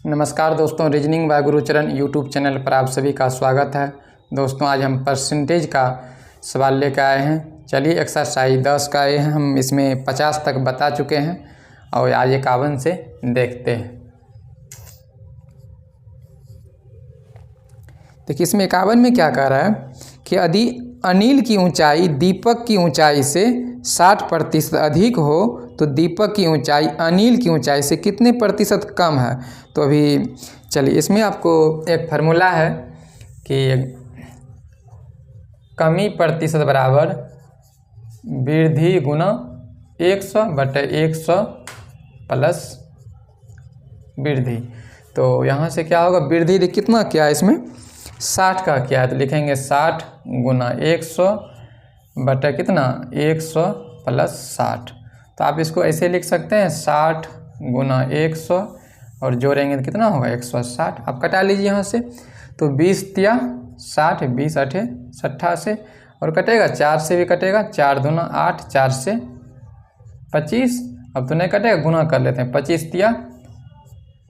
नमस्कार दोस्तों, reasoning by Gurucharan YouTube channel पर आप सभी का स्वागत है। दोस्तों आज हम परसेंटेज का सवाल लेकर आए हैं। चलिए एक्सरसाइज 10 का आए हैं, हम इसमें 50 तक बता चुके हैं और आज 51 से देखते हैं। देखिए इसमें 51 में क्या कह रहा है कि यदि अनिल की ऊंचाई दीपक की ऊंचाई से 60% अधिक हो तो दीपक की ऊंचाई अनिल की ऊंचाई से कितने प्रतिशत कम है। तो अभी चलिए इसमें आपको एक फार्मूला है कि कमी प्रतिशत बराबर वृद्धि गुना 100/100 प्लस वृद्धि। तो यहाँ से क्या होगा, वृद्धि कितना क्या है, इसमें 60 का क्या है, तो लिखेंगे 60 गुना 100 बटा कितना 100 प्लस 60। तो आप इसको ऐसे लिख सकते हैं 60 गुना 100 और जोड़ेंगे तो कितना होगा 160। आप कटा लीजिए यहाँ से, तो 20 तिया 60, 20 अठे 60 से और कटेगा 4 से भी कटेगा, 4 दूना 8, 4 से 25। अब तो नहीं कटेगा, गुना कर लेते हैं, 25 तिया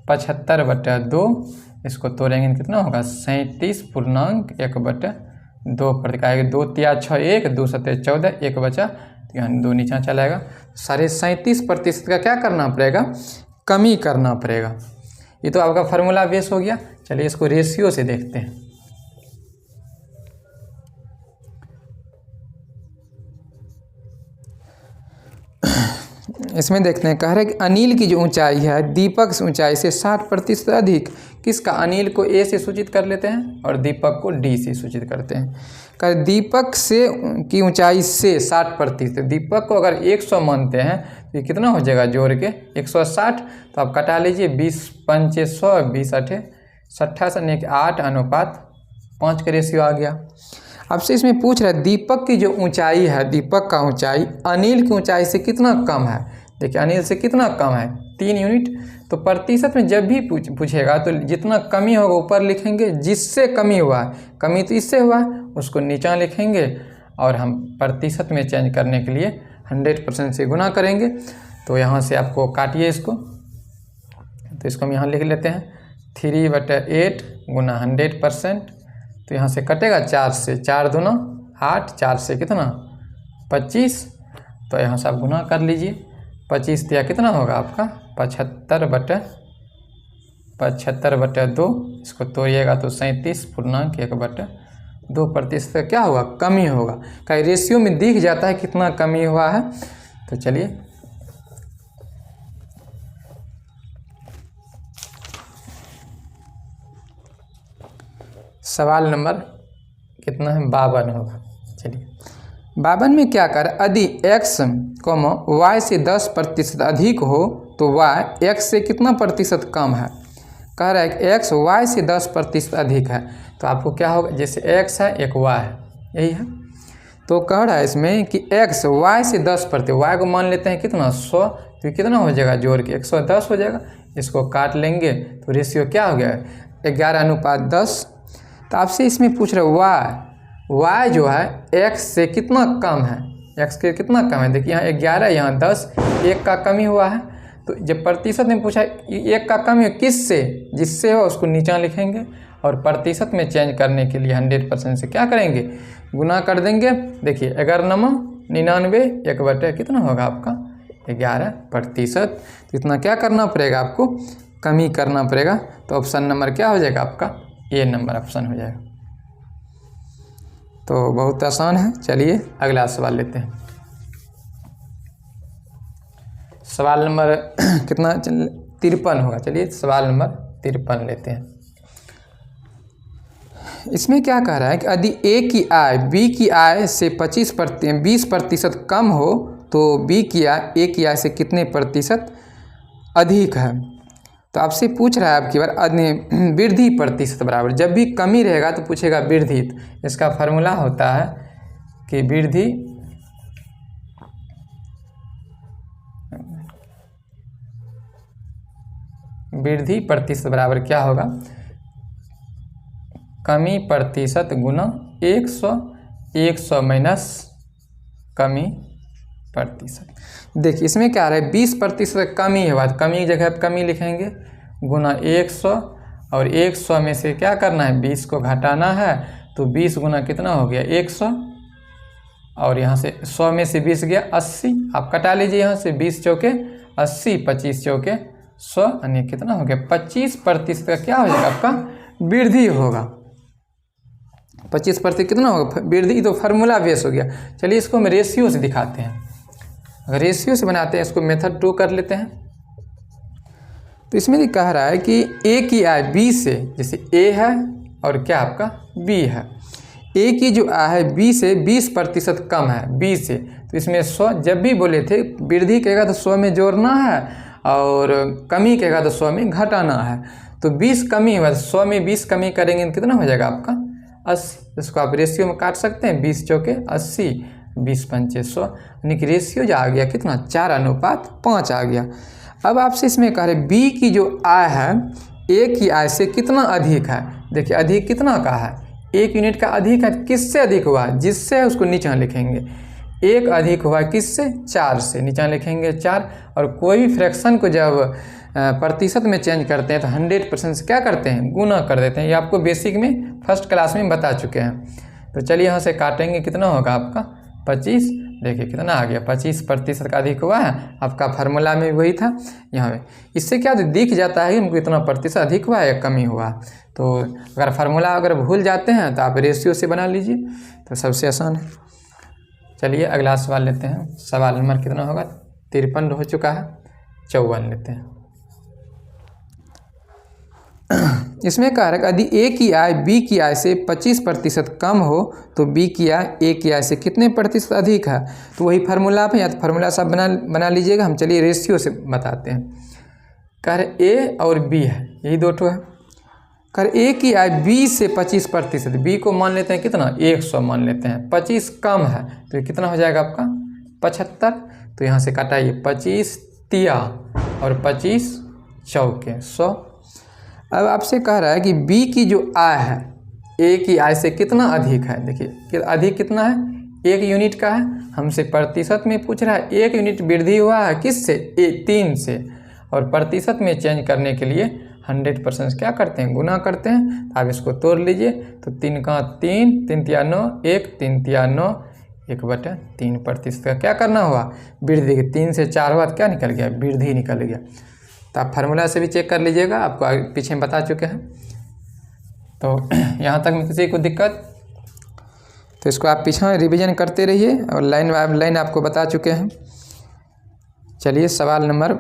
75/2। इसको तोड़ेंगे कितना होगा 37.1/2 पर आएगा। 2 तिया 6 1, 2 सत्ते 14, 1 बचा तो यहाँ 2 नीचा चलाएगा। 37.5% का क्या करना पड़ेगा, कमी करना पड़ेगा। ये तो आपका फार्मूला बेस हो गया। चलिए इसको रेशियो से देखते हैं। इसमें देखते हैं, कह रहे हैं कि अनिल की जो ऊंचाई है दीपक से ऊंचाई से 60% अधिक। किसका, अनिल को ए से सूचित कर लेते हैं और दीपक को डी से सूचित करते हैं। कह दीपक से की ऊंचाई से 60%, दीपक को अगर 100 मानते हैं तो ये कितना हो जाएगा जोड़ के 160। तो आप कटा लीजिए, 20 पंचे 100, 20 अठे 60 से 8:5 का रेशियो आ गया। अब से इसमें पूछ रहा है दीपक की जो ऊंचाई है, दीपक का ऊंचाई अनिल की ऊंचाई से कितना कम है। देखिए अनिल से कितना कम है 3 यूनिट। तो प्रतिशत में जब भी पूछेगा तो जितना कमी होगा ऊपर लिखेंगे, जिससे कमी हुआ है, कमी तो इससे हुआ है उसको नीचा लिखेंगे और हम प्रतिशत में चेंज करने के लिए 100% से गुना करेंगे। तो यहाँ से आपको काटिए इसको, तो इसको हम यहाँ लिख लेते हैं 3/8 गुना 100%। तो यहाँ से कटेगा 4 से, 4 दूना 8, 4 से कितना 25। तो यहाँ से आप गुना कर लीजिए, 25 दिया कितना होगा आपका 75/2। इसको तोड़िएगा तो 37.1/2% क्या होगा, कमी होगा। कहीं रेशियो में दिख जाता है कितना कमी हुआ है। तो चलिए सवाल नंबर कितना है 52 होगा। चलिए 52 में क्या कर, यदि x, y से 10% अधिक हो तो y x से कितना प्रतिशत कम है। कह रहा है कि x y से 10% अधिक है। तो आपको क्या होगा, जैसे x है एक y है, यही है। तो कह रहा है इसमें कि x y से 10%, y को मान लेते हैं कितना 100, तो कितना हो जाएगा जोड़ के 110 हो जाएगा। इसको काट लेंगे तो रेशियो क्या हो गया 11:10। तो आपसे इसमें पूछ रहे y जो है x से कितना कम है, x के कितना कम है। देखिए यहाँ 11, यहाँ 10, 1 का कमी हुआ है। तो जब प्रतिशत में पूछा 1 का कमी हो किससे, जिससे हो उसको नीचा लिखेंगे और प्रतिशत में चेंज करने के लिए 100% से क्या करेंगे, गुना कर देंगे। देखिए 11×99 1 कितना होगा आपका 11%। तो इतना क्या करना पड़ेगा आपको, कमी करना पड़ेगा। तो ऑप्शन नंबर क्या हो जाएगा आपका, ए नंबर ऑप्शन हो जाएगा। तो बहुत आसान है। चलिए अगला सवाल लेते हैं। सवाल नंबर कितना 53 होगा। चलिए सवाल नंबर 53 लेते हैं। इसमें क्या कह रहा है कि यदि ए की आय बी की आय से 20% कम हो तो बी की आय ए की आय से कितने प्रतिशत अधिक है। तो आपसे पूछ रहा है आपकी बार वृद्धि प्रतिशत बराबर, जब भी कमी रहेगा तो पूछेगा वृद्धि। इसका फार्मूला होता है कि वृद्धि प्रतिशत बराबर क्या होगा, कमी प्रतिशत गुना 100 माइनस कमी प्रतिशत। देखिए इसमें क्या आ रहा है, 20% कमी है, बात कमी की जगह पर कमी लिखेंगे गुना 100, और 100 में से क्या करना है, 20 को घटाना है, तो 20 गुना कितना हो गया 100, और यहाँ से 100 में से 20 गया 80, आप कटा लीजिए यहाँ से, 20 चौके 80, 25 चौके 100, यानी कितना हो गया 25% का क्या हो जाएगा आपका वृद्धि होगा। 25% कितना होगा वृद्धि, तो फार्मूला बेस हो गया। चलिए इसको हम रेशियो से दिखाते हैं। अगर रेशियो से बनाते हैं, इसको मेथड 2 कर लेते हैं। तो इसमें कह रहा है कि ए की आय बी से, जैसे ए है और क्या आपका बी है, ए की जो आय है बी से 20% कम है बी से, तो इसमें 100, जब भी बोले थे वृद्धि कहेगा तो 100 में जोड़ना है और कमी कहेगा तो 100 में घटाना है। तो 20 कमी है, 100 में 20 कमी करेंगे तो कितना हो जाएगा आपका 80। इसको आप रेशियो में काट सकते हैं, 20 चौके 80, 20 पंचे 100, यानी कि रेशियो जो आ गया कितना 4:5 आ गया। अब आपसे इसमें कह रहे बी की जो आय है ए की आय से कितना अधिक है। देखिए अधिक कितना का है, 1 यूनिट का अधिक है, किससे अधिक हुआ, जिससे उसको नीचे लिखेंगे। 1 अधिक हुआ किससे, 4 से, नीचे लिखेंगे 4। और कोई भी फ्रैक्शन को जब प्रतिशत में चेंज करते हैं तो 100% से क्या करते हैं, गुना कर देते हैं। ये आपको बेसिक में फर्स्ट क्लास में बता चुके हैं। तो चलिए यहाँ से काटेंगे, कितना होगा आपका 25। देखिए कितना आ गया 25% का अधिक हुआ है, आपका फार्मूला में वही था यहाँ पे। इससे क्या दिख जाता है कि हमको इतना प्रतिशत अधिक हुआ है या कमी हुआ। तो अगर फार्मूला अगर भूल जाते हैं तो आप रेशियो से बना लीजिए, तो सबसे आसान है। चलिए अगला सवाल लेते हैं। सवाल नंबर कितना होगा, 53 हो चुका है, 54 लेते हैं। इसमें कह रहा है यदि ए की आय बी की आय से 25% कम हो तो बी की आय ए की आय से कितने प्रतिशत अधिक है। तो वही फार्मूला पे, या तो फार्मूला सब बना लीजिएगा। हम चलिए रेशियो से बताते हैं। कह रहे ए और बी है, यही दो ठो है। कह रहे ए की आय बी से 25%, बी को मान लेते हैं कितना 100 मान लेते हैं, 25 कम है तो ये कितना हो जाएगा आपका 75। तो यहाँ से काटाइए 25 तिया और 25 चौके 100। अब आपसे कह रहा है कि बी की जो आय है ए की आय से कितना अधिक है। देखिए अधिक कितना है, 1 यूनिट का है, हमसे प्रतिशत में पूछ रहा है। 1 यूनिट वृद्धि हुआ है किससे, 3 से, और प्रतिशत में चेंज करने के लिए 100% क्या करते हैं, गुना करते हैं। तो आप इसको तोड़ लीजिए, तो 3 का 3, 3 तिया 9, 1 3 तिया 9, 1/3% का क्या करना हुआ वृद्धि। 3 से 4 हुआ तो क्या निकल गया, वृद्धि निकल गया। तो आप फार्मूला से भी चेक कर लीजिएगा, आपको पीछे में बता चुके हैं। तो यहाँ तक में किसी को दिक्कत, तो इसको आप पीछे रिवीजन करते रहिए, और लाइन बाय लाइन आपको बता चुके हैं। चलिए सवाल नंबर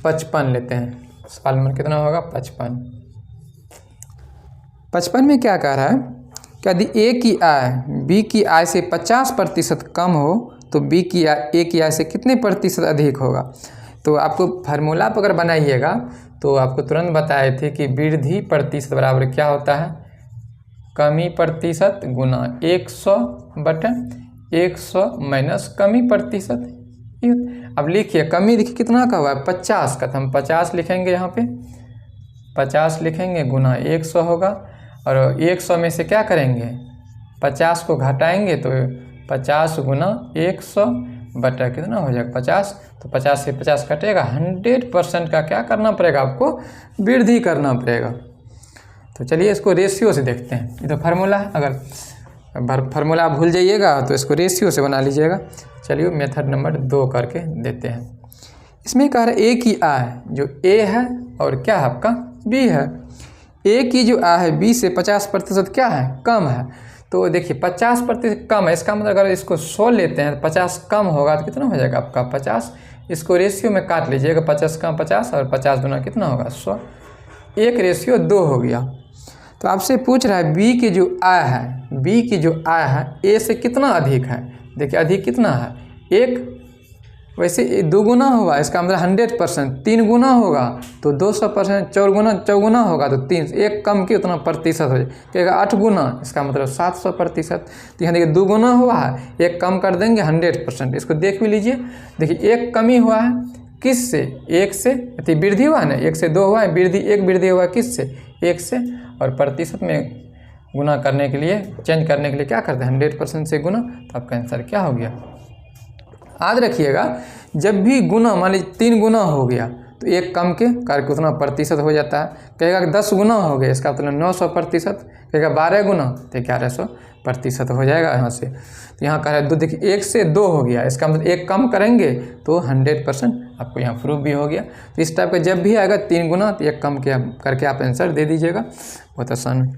55 लेते हैं। सवाल नंबर कितना होगा 55 में क्या कह रहा है कि यदि ए की आय बी की आय से 50% कम हो तो बी की आय ए की आय से कितने प्रतिशत अधिक होगा। तो आपको फार्मूला पर अगर बनाइएगा तो आपको तुरंत बताए थे कि वृद्धि प्रतिशत बराबर क्या होता है, कमी प्रतिशत गुना 100/100 माइनस कमी प्रतिशत। अब लिखिए कमी, देखिए कितना का हुआ है 50 का, तो हम 50 लिखेंगे, यहाँ पे 50 लिखेंगे गुना 100 होगा, और 100 में से क्या करेंगे 50 को घटाएंगे, तो 50 गुना 100 बटा कितना हो जाएगा 50। तो 50 से 50 कटेगा, 100% का क्या करना पड़ेगा आपको वृद्धि करना पड़ेगा। तो चलिए इसको रेशियो से देखते हैं। ये तो फार्मूला है, अगर फार्मूला भूल जाइएगा तो इसको रेशियो से बना लीजिएगा। चलिए मेथड नंबर 2 करके देते हैं। इसमें कह रहा है ए की आय जो ए है और क्या है आपका बी है। ए की जो आय है बी से 50% क्या है, कम है। तो देखिए 50% कम है, इसका मतलब अगर इसको 100 लेते हैं तो 50 कम होगा तो कितना हो जाएगा आपका 50। इसको रेशियो में काट लीजिएगा, 50 का 50 और 50 गुना कितना होगा 100, 1:2 हो गया। तो आपसे पूछ रहा है बी की जो आय है, बी की जो आय है ए से कितना अधिक है। देखिए अधिक कितना है 1, वैसे 2 गुना हुआ, इसका मतलब 100%, 3 गुना होगा तो 200%, 4 गुना होगा तो 3, 1 कम की उतना प्रतिशत हो जाएगा, 8 गुना, इसका मतलब 700%। तो यहाँ देखिए 2 गुना हुआ है, 1 कम कर देंगे 100%। इसको देख भी लीजिए, देखिए 1 कमी हुआ है किससे, 1 से, वृद्धि हुआ है ना, 1 से 2 हुआ है, वृद्धि 1 वृद्धि हुआ किससे 1 से, और प्रतिशत में गुना करने के लिए, चेंज करने के लिए क्या करते हैं 100% से गुना, तो आपका आंसर क्या हो गया। याद रखिएगा जब भी गुना मान लीजिए 3 गुना हो गया तो एक कम के कार्य उतना प्रतिशत हो जाता है। कहेगा कि 10 गुना हो गया इसका मतलब 900%, कहेगा 12 गुना तो 1100% हो जाएगा यहाँ से। तो यहाँ कह रहा है 2, देखिए 1 से 2 हो गया, इसका मतलब एक कम करेंगे तो 100% आपको यहाँ प्रूफ भी हो गया। तो इस टाइप का जब भी आएगा 3 गुना तो एक कम करके आप आंसर दे दीजिएगा, बहुत आसान।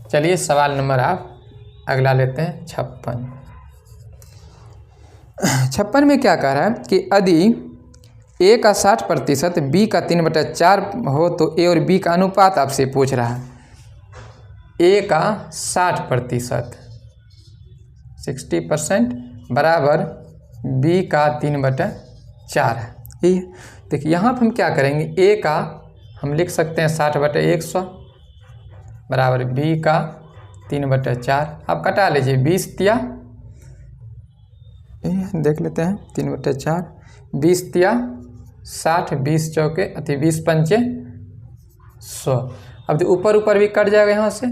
चलिए सवाल नंबर आप अगला लेते हैं 56 में क्या कह रहा है कि यदि ए का 60%, बी का 3/4 हो तो ए और बी का अनुपात आपसे पूछ रहा है। ए का 60% 60% बराबर बी का 3/4 है। ठीक है, देखिए यहाँ पर हम क्या करेंगे, ए का हम लिख सकते हैं 60/100 बराबर बी का 3/4। आप कटा लीजिए 20 तिया, देख लेते हैं 3/4, 20 तिया 60, 20 चौके 20 पंचे 100। अब तो ऊपर ऊपर भी कट जाएगा यहाँ से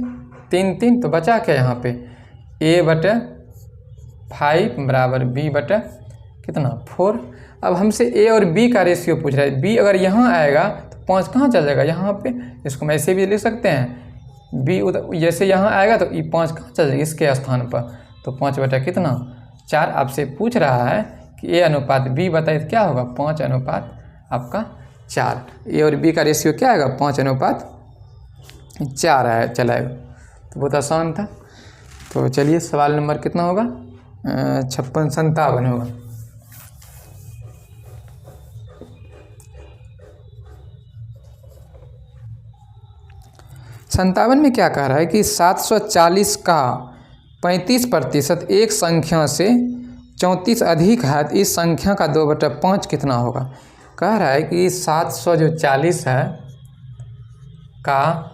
3 3, तो बचा क्या यहाँ पे A/5 बराबर B/4। अब हमसे ए और बी का रेशियो पूछ रहा है। बी अगर यहाँ आएगा तो 5 कहाँ चल जाएगा यहाँ पे, इसको हम ऐसे भी लिख सकते हैं। बी जैसे यहाँ आएगा तो ये 5 कहाँ चल जाएगा इसके स्थान पर, तो 5/4 आपसे पूछ रहा है कि ए अनुपात बी बताइए तो क्या होगा 5/4 आपका 4। ए और बी का रेशियो क्या आएगा 5/4 है चलाएगा, तो बहुत आसान था। तो चलिए सवाल नंबर कितना होगा 57 होगा। संतावन में क्या कह रहा है कि 740 का 35% एक संख्या से 34 अधिक है तो इस संख्या का 2/5 कितना होगा। कह रहा है कि 740 है का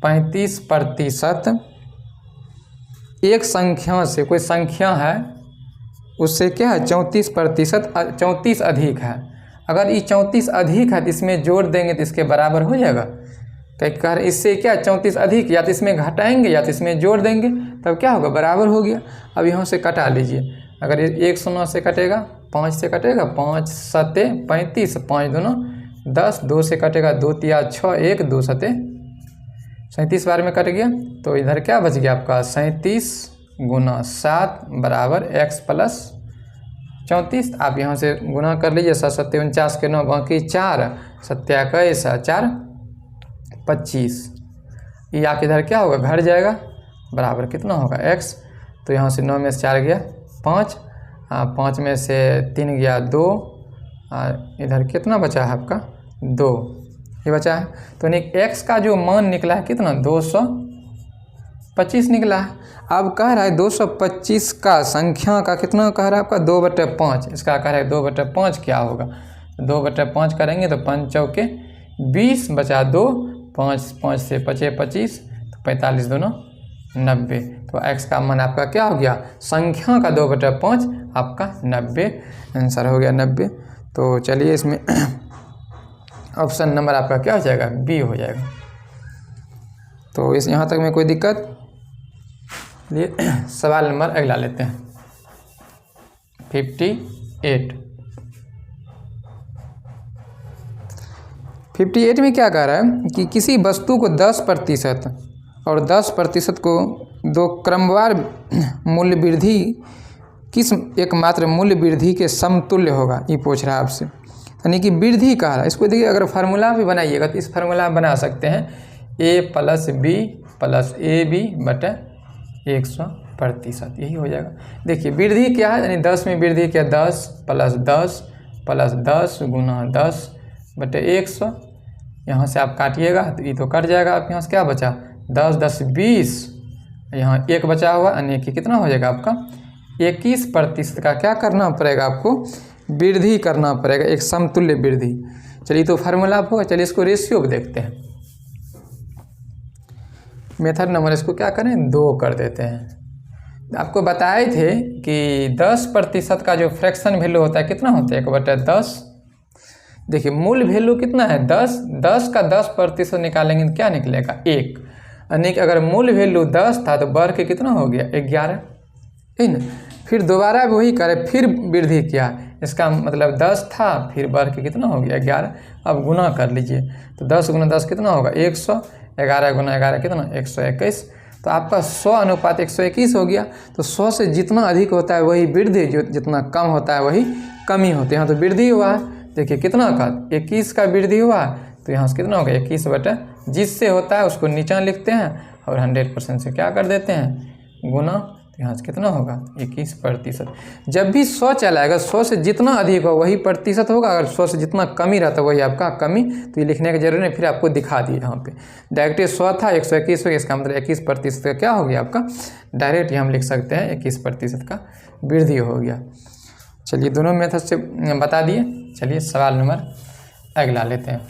35% एक संख्या से, कोई संख्या है उससे क्या है 34%, 34 अधिक है। अगर ये 34 अधिक है तो इसमें जोड़ देंगे तो इसके बराबर हो जाएगा। कह रहे इससे क्या 34 अधिक, या तो इसमें घटाएंगे या तो इसमें जोड़ देंगे, तब क्या होगा बराबर हो गया। अब यहाँ से कटा लीजिए, अगर 1 0 से कटेगा 5 से कटेगा 5 7 35, 5 दूना 10, 2 से कटेगा 2 3 6 1 2 7 37 बार में कट गया। तो इधर क्या बच गया आपका 37 गुना 7 बराबर x प्लस 34। आप यहाँ से गुना कर लीजिए 7 7 49 के 9 बाकी 4 7 21 4 25। ये आप इधर क्या होगा घट जाएगा, बराबर कितना होगा x। तो यहाँ से 9 में से 4 गया 5, 5 में से 3 गया 2, इधर कितना बचा है आपका 2, ये बचा है। तो x का जो मान निकला है कितना 225 निकला है। अब कह रहा है 225 का संख्या का कितना कह रहा है आपका 2/5, इसका कह रहा है 2/5 क्या होगा। 2/5 करेंगे तो 5 चौके 20 बचा 2, 5 5 से 5 25, तो 45 दूना 90। तो x का मान आपका क्या हो गया, संख्या का 2/5 आपका 90 आंसर हो गया 90। तो चलिए इसमें ऑप्शन नंबर आपका क्या हो जाएगा बी हो जाएगा। तो इस यहाँ तक में कोई दिक्कत। लिए सवाल नंबर अगला लेते हैं 58 में क्या कह रहा है कि किसी वस्तु को 10% और 10% को दो क्रमवार मूल्य वृद्धि किस एकमात्र मूल्य वृद्धि के समतुल्य होगा, ये पूछ रहा है आपसे। यानी कि वृद्धि कह रहा है। इसको देखिए अगर फार्मूला भी बनाइएगा तो इस फार्मूला में बना सकते हैं a + b + ab/100%, यही हो जाएगा। देखिए वृद्धि क्या है, यानी 10 में वृद्धि क्या 10 + 10 + 10 गुना 10/100। यहाँ से आप काटिएगा तो ये तो कट जाएगा। आप यहाँ से क्या बचा 10 10 20, यहाँ 1 बचा हुआ, यानी कि कितना हो जाएगा आपका 21% का क्या करना पड़ेगा आपको वृद्धि करना पड़ेगा, एक समतुल्य वृद्धि। चलिए तो फार्मूला होगा। चलिए इसको रेशियो भी देखते हैं। मेथड नंबर इसको क्या करें 2 कर देते हैं। आपको बताए थे कि 10% का जो फ्रैक्शन वैल्यू होता है कितना होता है 1/10। देखिए मूल वैल्यू कितना है 10, 10 का 10% निकालेंगे तो क्या निकलेगा 1, यानी कि अगर मूल वैल्यू 10 था तो बढ़ के कितना हो गया 11, है ना। फिर दोबारा वही करें, फिर वृद्धि किया, इसका मतलब 10 था फिर बढ़ के कितना हो गया 11। अब गुना कर लीजिए तो 10 गुना 10 कितना होगा 100, 11 गुना 11 कितना 121, तो आपका 100 अनुपात 121 हो गया। तो 100 से जितना अधिक होता है वही वृद्धि, जो जितना कम होता है वही कमी होती है। यहाँ तो वृद्धि हुआ है, देखिए कितना का 21 का वृद्धि हुआ, तो यहाँ से कितना होगा 21 बटा जिससे होता है उसको नीचा लिखते हैं और 100% से क्या कर देते हैं गुना, तो यहाँ से कितना होगा 21%। जब भी 100 चला आएगा 100 से जितना अधिक हो वही प्रतिशत होगा, अगर 100 से जितना कमी रहता वही आपका कमी, तो ये लिखने की जरूरत नहीं, फिर आपको दिखा दिए यहाँ पे डायरेक्ट 100 था 121 हो गया, इसका मतलब 21% का क्या हो गया आपका डायरेक्ट, हम लिख सकते हैं 21% का वृद्धि हो गया। चलिए दोनों मेथड से बता दिए। चलिए सवाल नंबर अगला लेते हैं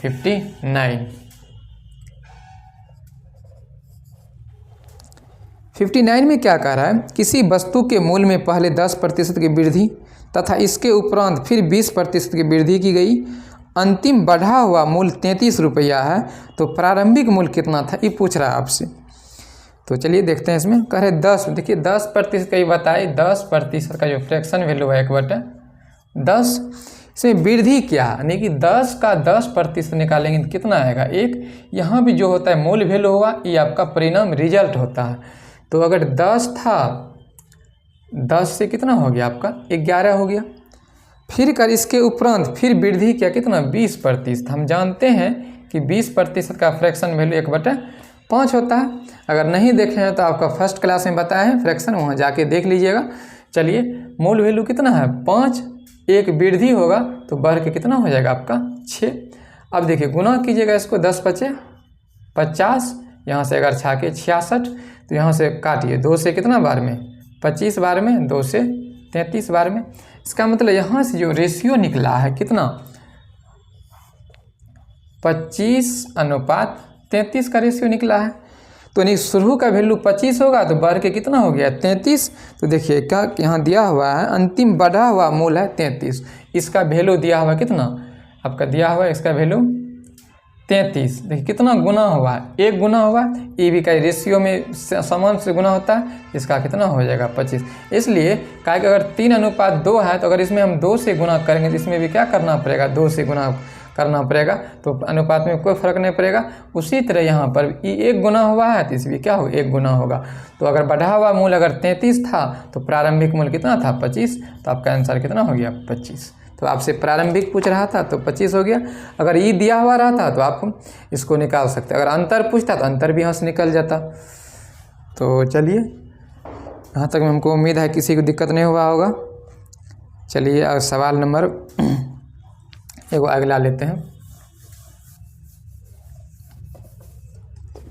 59 में क्या कह रहा है, किसी वस्तु के मूल्य में पहले 10% की वृद्धि तथा इसके उपरांत फिर 20% की वृद्धि की गई, अंतिम बढ़ा हुआ मूल्य 33 रुपया है, तो प्रारंभिक मूल्य कितना था, ये पूछ रहा है आपसे। तो चलिए देखते हैं इसमें, कह रहे 10, देखिए 10% का ही बताए, 10% का जो फ्रैक्शन वैल्यू है 1/10, इसमें वृद्धि क्या है, यानी कि 10 का 10% निकालेंगे तो कितना आएगा 1। यहाँ भी जो होता है मूल वैल्यू होगा, ये आपका परिणाम रिजल्ट होता है। तो अगर 10 था 10 से कितना हो गया आपका 11 हो गया, फिर कर इसके उपरांत फिर वृद्धि क्या कितना 20%। हम जानते हैं कि 20% का फ्रैक्शन वैल्यू 1/5 होता है। अगर नहीं देखे हैं तो आपका फर्स्ट क्लास में बताया है फ्रैक्शन, वहाँ जाके देख लीजिएगा। चलिए मूल वैल्यू कितना है 5, एक वृद्धि होगा तो बढ़ के कितना हो जाएगा आपका 6। अब देखिए गुना कीजिएगा इसको, 10 × 5 = 50, यहाँ से अगर 6 × 66, तो यहाँ से काटिए 2 से कितना बार में 25 बार में, 2 से 33 बार में। इसका मतलब यहाँ से जो रेशियो निकला है कितना 25:33 का रेशियो निकला है। तो नहीं शुरू का वैल्यू 25 होगा तो बढ़ के कितना हो गया 33। तो देखिए क्या यहाँ दिया हुआ है, अंतिम बढ़ा हुआ मूल है 33, इसका वैल्यू दिया हुआ कितना आपका दिया हुआ है, इसका वैल्यू 33। देखिए कितना गुना हुआ है, 1 गुना हुआ, ये भी का रेशियो में समान से गुना होता है, इसका कितना हो जाएगा 25। इसलिए कहा कि अगर 3:2 है तो अगर इसमें हम 2 से गुना करेंगे तो इसमें भी क्या करना पड़ेगा 2 से गुना करना पड़ेगा, तो अनुपात में कोई फर्क नहीं पड़ेगा। उसी तरह यहाँ पर ये 1 गुना हुआ है तो इसमें क्या हो 1 गुना होगा। तो अगर बढ़ा हुआ मूल्य अगर 33 था तो प्रारंभिक मूल्य कितना था 25, तो आपका आंसर कितना हो गया 25। तो आपसे प्रारंभिक पूछ रहा था तो 25 हो गया। अगर ये दिया हुआ रहा था तो आप इसको निकाल सकते, अगर अंतर पूछता तो अंतर भी यहाँ से निकल जाता। तो चलिए यहाँ तक हमको उम्मीद है किसी को दिक्कत नहीं हुआ होगा। चलिए सवाल नंबर एगो अगला लेते हैं,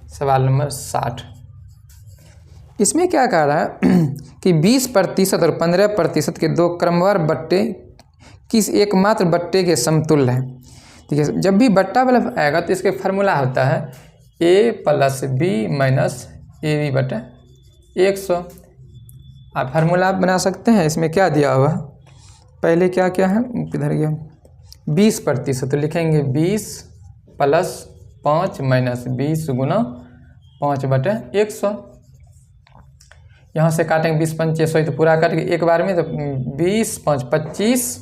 सवाल नंबर 60। इसमें क्या कह रहा है कि 20% और 15% के 2 क्रमवार बट्टे किस एकमात्र बट्टे के समतुल्य है। ठीक है, जब भी बट्टा वाला आएगा तो इसके फार्मूला होता है a + b - ab/100। आप फार्मूला बना सकते हैं। इसमें क्या दिया हुआ पहले क्या क्या है, किधर गया 20%, तो लिखेंगे 20 + 5 - 20 × 5/100। यहाँ से काटेंगे 20 × 5 = 100, तो पूरा काट के एक बार में, तो 20 × 5 = 25,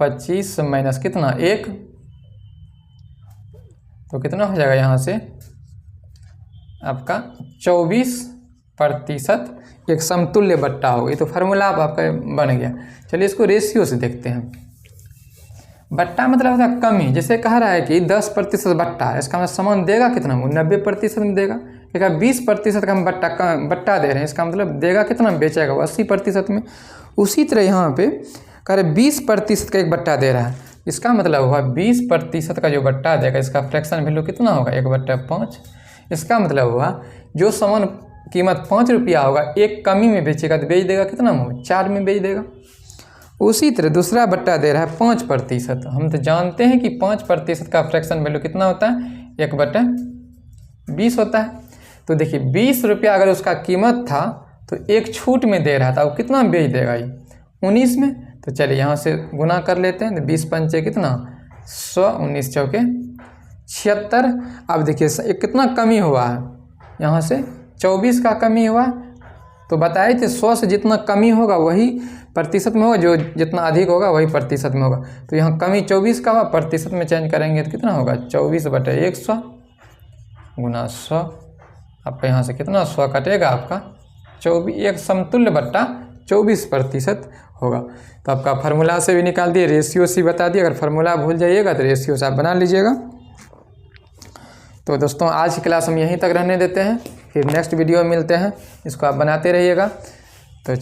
25 माइनस कितना 1, तो कितना हो जाएगा यहाँ से आपका 24% एक समतुल्य बट्टा होगा। ये तो फार्मूला आपका बन गया। चलिए इसको रेशियो से देखते हैं। बट्टा मतलब होता है कमी। जैसे कह रहा है कि 10% बट्टा है, इसका मतलब सामान देगा कितना 90% में देगा। क्या 20% का हम बट्टा दे रहे हैं, इसका मतलब देगा कितना बेचेगा 80% में। उसी तरह यहाँ पे कह रहे 20% का एक बट्टा दे रहा है, इसका मतलब हुआ 20% का जो बट्टा देगा इसका फ्रैक्शन वैल्यू कितना होगा 1/5। इसका मतलब हुआ जो सामान कीमत 5 रुपया होगा, एक कमी में बेचेगा तो बेच देगा कितना 4 में बेच देगा। उसी तरह दूसरा बट्टा दे रहा है 5%। हम तो जानते हैं कि 5% का फ्रैक्शन वैल्यू कितना होता है 1/20 होता है। तो देखिए 20 रुपया अगर उसका कीमत था तो एक छूट में दे रहा था, वो कितना बेच देगा ये 19 में। तो चलिए यहाँ से गुना कर लेते हैं, तो 20 × 5 कितना 100, 19 चौके 76। अब देखिए कितना कमी हुआ है, यहाँ से 24 का कमी हुआ। तो बताए थे 100 से जितना कमी होगा वही प्रतिशत में होगा, जो जितना अधिक होगा वही प्रतिशत में होगा। तो यहाँ कमी 24 का हुआ, प्रतिशत में चेंज करेंगे तो कितना होगा 24/100 गुना 100। आपका यहाँ से कितना 100 कटेगा, आपका 24, एक समतुल्य बट्टा 24% होगा। तो आपका फार्मूला से भी निकाल दिए, रेशियो से बता दिए। अगर फार्मूला भूल जाइएगा तो रेशियो से आप बना लीजिएगा। तो दोस्तों आज की क्लास हम यहीं तक रहने देते हैं, फिर नेक्स्ट वीडियो में मिलते हैं। इसको आप बनाते रहिएगा। तो